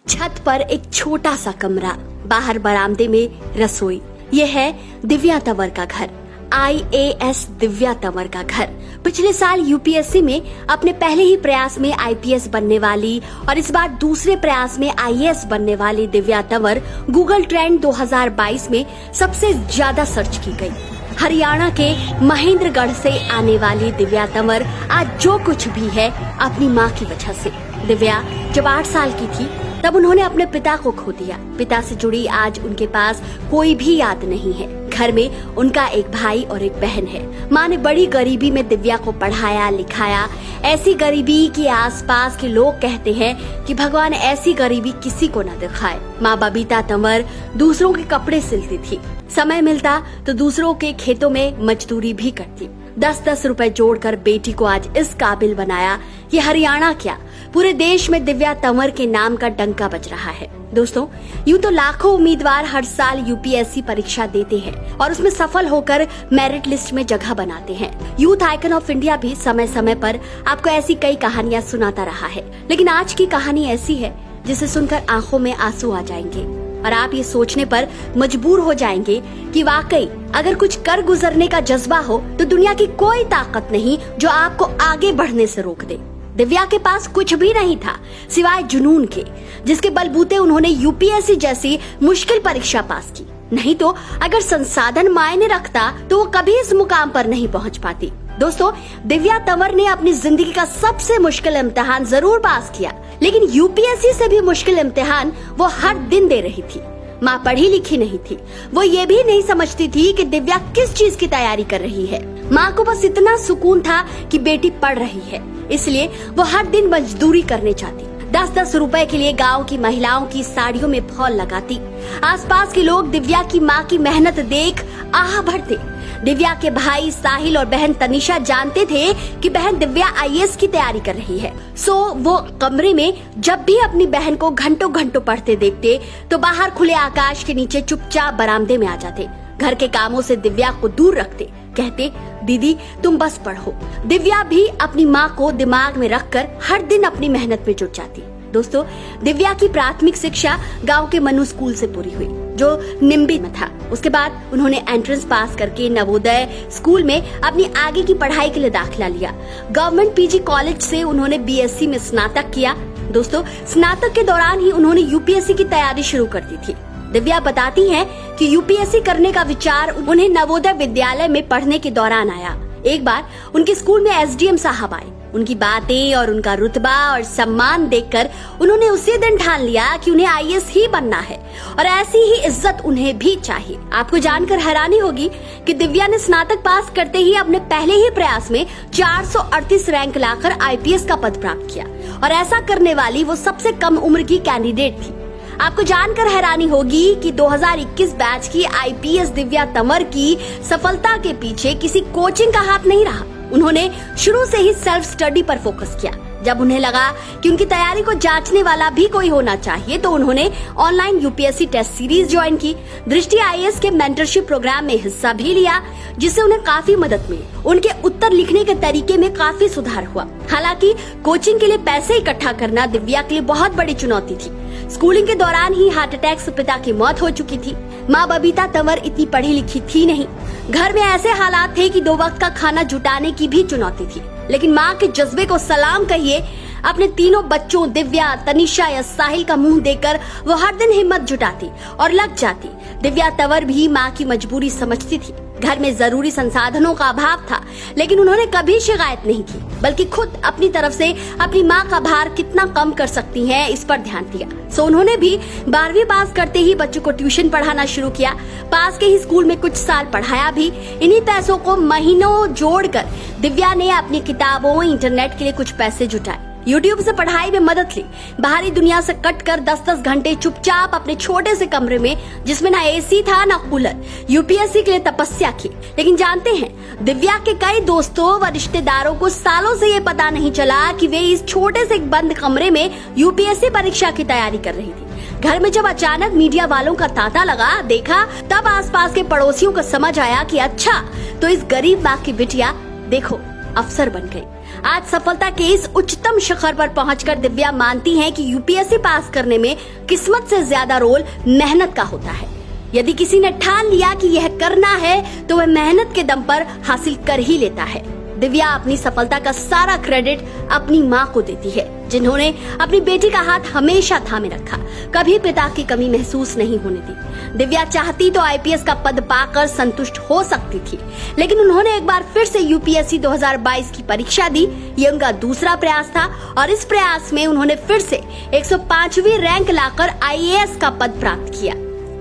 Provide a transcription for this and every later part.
छत पर एक छोटा सा कमरा, बाहर बरामदे में रसोई। ये है दिव्या तंवर का घर, IAS दिव्या तंवर का घर। पिछले साल यूपीएससी में अपने पहले ही प्रयास में IPS बनने वाली और इस बार दूसरे प्रयास में IAS बनने वाली दिव्या तंवर गूगल ट्रेंड 2022 में सबसे ज्यादा सर्च की गई। हरियाणा के महेंद्रगढ़ से आने वाली दिव्या तंवर आज जो कुछ भी है अपनी माँ की वजह से। दिव्या जब 8 साल की थी तब उन्होंने अपने पिता को खो दिया। पिता से जुड़ी आज उनके पास कोई भी याद नहीं है। घर में उनका एक भाई और एक बहन है। माँ ने बड़ी गरीबी में दिव्या को पढ़ाया लिखाया, ऐसी गरीबी कि आसपास के लोग कहते हैं कि भगवान ऐसी गरीबी किसी को न दिखाए। माँ बबीता तंवर दूसरों के कपड़े सिलती थी, समय मिलता तो दूसरों के खेतों में मजदूरी भी करती। 10-10 रुपए जोड़कर बेटी को आज इस काबिल बनाया। ये हरियाणा क्या पूरे देश में दिव्या तंवर के नाम का डंका बज रहा है। दोस्तों, यूं तो लाखों उम्मीदवार हर साल यूपीएससी परीक्षा देते हैं और उसमें सफल होकर मेरिट लिस्ट में जगह बनाते हैं। यूथ आइकन ऑफ इंडिया भी समय समय पर आपको ऐसी कई कहानियां सुनाता रहा है, लेकिन आज की कहानी ऐसी है जिसे सुनकर आंखों में आंसू आ जाएंगे और आप ये सोचने पर मजबूर हो जाएंगे कि वाकई अगर कुछ कर गुजरने का जज्बा हो तो दुनिया की कोई ताकत नहीं जो आपको आगे बढ़ने से रोक दे। दिव्या के पास कुछ भी नहीं था सिवाय जुनून के, जिसके बलबूते उन्होंने यूपीएससी जैसी मुश्किल परीक्षा पास की। नहीं तो अगर संसाधन मायने रखता तो वो कभी इस मुकाम पर नहीं पहुंच पाती। दोस्तों, दिव्या तंवर ने अपनी जिंदगी का सबसे मुश्किल इम्तिहान जरूर पास किया, लेकिन यूपीएससी से भी मुश्किल इम्तिहान वो हर दिन दे रही थी। माँ पढ़ी लिखी नहीं थी, वो ये भी नहीं समझती थी कि दिव्या किस चीज की तैयारी कर रही है। माँ को बस इतना सुकून था कि बेटी पढ़ रही है, इसलिए वो हर दिन मजदूरी करने जाती। 10-10 रुपए के लिए गांव की महिलाओं की साड़ियों में फॉल लगाती। आसपास के लोग दिव्या की माँ की मेहनत देख आह भरते। दिव्या के भाई साहिल और बहन तनिषा जानते थे कि बहन दिव्या IAS की तैयारी कर रही है, सो वो कमरे में जब भी अपनी बहन को घंटों घंटों पढ़ते देखते तो बाहर खुले आकाश के नीचे चुपचाप बरामदे में आ जाते। घर के कामों से दिव्या को दूर रखते, कहते दीदी तुम बस पढ़ो। दिव्या भी अपनी माँ को दिमाग में रखकर हर दिन अपनी मेहनत में जुट जाती। दोस्तों, दिव्या की प्राथमिक शिक्षा गांव के मनु स्कूल से पूरी हुई, जो निम्बी में था। उसके बाद उन्होंने एंट्रेंस पास करके नवोदय स्कूल में अपनी आगे की पढ़ाई के लिए दाखिला लिया। गवर्नमेंट PG कॉलेज से उन्होंने BSc में स्नातक किया। दोस्तों, स्नातक के दौरान ही उन्होंने यूपीएससी की तैयारी शुरू कर दी थी। दिव्या बताती हैं कि यूपीएससी करने का विचार उन्हें नवोदय विद्यालय में पढ़ने के दौरान आया। एक बार उनके स्कूल में SDM साहब आए। उनकी बातें और उनका रुतबा और सम्मान देखकर उन्होंने उसी दिन ठान लिया कि उन्हें IAS ही बनना है और ऐसी ही इज्जत उन्हें भी चाहिए। आपको जानकर हैरानी होगी कि दिव्या ने स्नातक पास करते ही अपने पहले ही प्रयास में 438 रैंक लाकर IPS का पद प्राप्त किया और ऐसा करने वाली वो सबसे कम उम्र की कैंडिडेट थी। आपको जानकर हैरानी होगी कि 2021 बैच की IPS दिव्या तंवर की सफलता के पीछे किसी कोचिंग का हाथ नहीं रहा। उन्होंने शुरू से ही सेल्फ स्टडी पर फोकस किया। जब उन्हें लगा कि उनकी तैयारी को जांचने वाला भी कोई होना चाहिए तो उन्होंने online UPSC test series join की। दृष्टि IAS के मेंटरशिप प्रोग्राम में हिस्सा भी लिया, जिससे उन्हें काफी मदद मिली। उनके उत्तर लिखने के तरीके में काफी सुधार हुआ। हालांकि कोचिंग के लिए पैसे इकट्ठा करना दिव्या के लिए बहुत बड़ी चुनौती थी। स्कूलिंग के दौरान ही हार्ट अटैक से पिता की मौत हो चुकी थी। माँ बबीता तंवर इतनी पढ़ी लिखी थी नहीं। घर में ऐसे हालात थे कि 2 वक्त का खाना जुटाने की भी चुनौती थी, लेकिन माँ के जज्बे को सलाम कहिए। अपने तीनों बच्चों दिव्या, तनिषा या साहिल का मुंह देखकर वो हर दिन हिम्मत जुटाती और लग जाती। दिव्या तंवर भी माँ की मजबूरी समझती थी। घर में जरूरी संसाधनों का अभाव था, लेकिन उन्होंने कभी शिकायत नहीं की, बल्कि खुद अपनी तरफ से अपनी माँ का भार कितना कम कर सकती हैं इस पर ध्यान दिया। सो उन्होंने भी 12वीं पास करते ही बच्चों को ट्यूशन पढ़ाना शुरू किया। पास के ही स्कूल में कुछ साल पढ़ाया भी। इन्हीं पैसों को महीनों जोड़कर दिव्या ने अपनी किताबों, इंटरनेट के लिए कुछ पैसे जुटाए। YouTube से पढ़ाई में मदद ली। बाहरी दुनिया से कटकर 10-10 घंटे चुपचाप अपने छोटे से कमरे में, जिसमें ना AC था ना कूलर, यूपीएससी के लिए तपस्या की। लेकिन जानते हैं, दिव्या के कई दोस्तों व रिश्तेदारों को सालों से ये पता नहीं चला कि वे इस छोटे से बंद कमरे में यूपीएससी परीक्षा की तैयारी कर रही थी। घर में जब अचानक मीडिया वालों का तांता लगा, देखा, तब आसपास के पड़ोसियों को समझ आया कि अच्छा, तो इस गरीब माँ की बिटिया देखो अफसर बन गई। आज सफलता के इस उच्चतम शिखर पर पहुंचकर दिव्या मानती हैं कि यूपीएससी पास करने में किस्मत से ज्यादा रोल मेहनत का होता है। यदि किसी ने ठान लिया कि यह करना है तो वह मेहनत के दम पर हासिल कर ही लेता है। दिव्या अपनी सफलता का सारा क्रेडिट अपनी माँ को देती है, जिन्होंने अपनी बेटी का हाथ हमेशा थामे रखा, कभी पिता की कमी महसूस नहीं होने दी। दिव्या चाहती तो आईपीएस का पद पाकर संतुष्ट हो सकती थी, लेकिन उन्होंने एक बार फिर से यूपीएससी 2022 की परीक्षा दी। ये उनका दूसरा प्रयास था और इस प्रयास में उन्होंने फिर से 105वीं रैंक लाकर आईएएस का पद प्राप्त किया।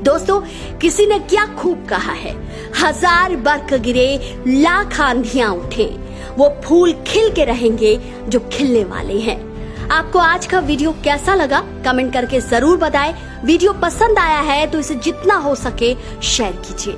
दोस्तों, किसी ने क्या खूब कहा है, 1000 बर्फ गिरे, लाख आंधियां उठे, वो फूल खिल के रहेंगे जो खिलने वाले हैं। आपको आज का वीडियो कैसा लगा कमेंट करके जरूर बताएं। वीडियो पसंद आया है तो इसे जितना हो सके शेयर कीजिए।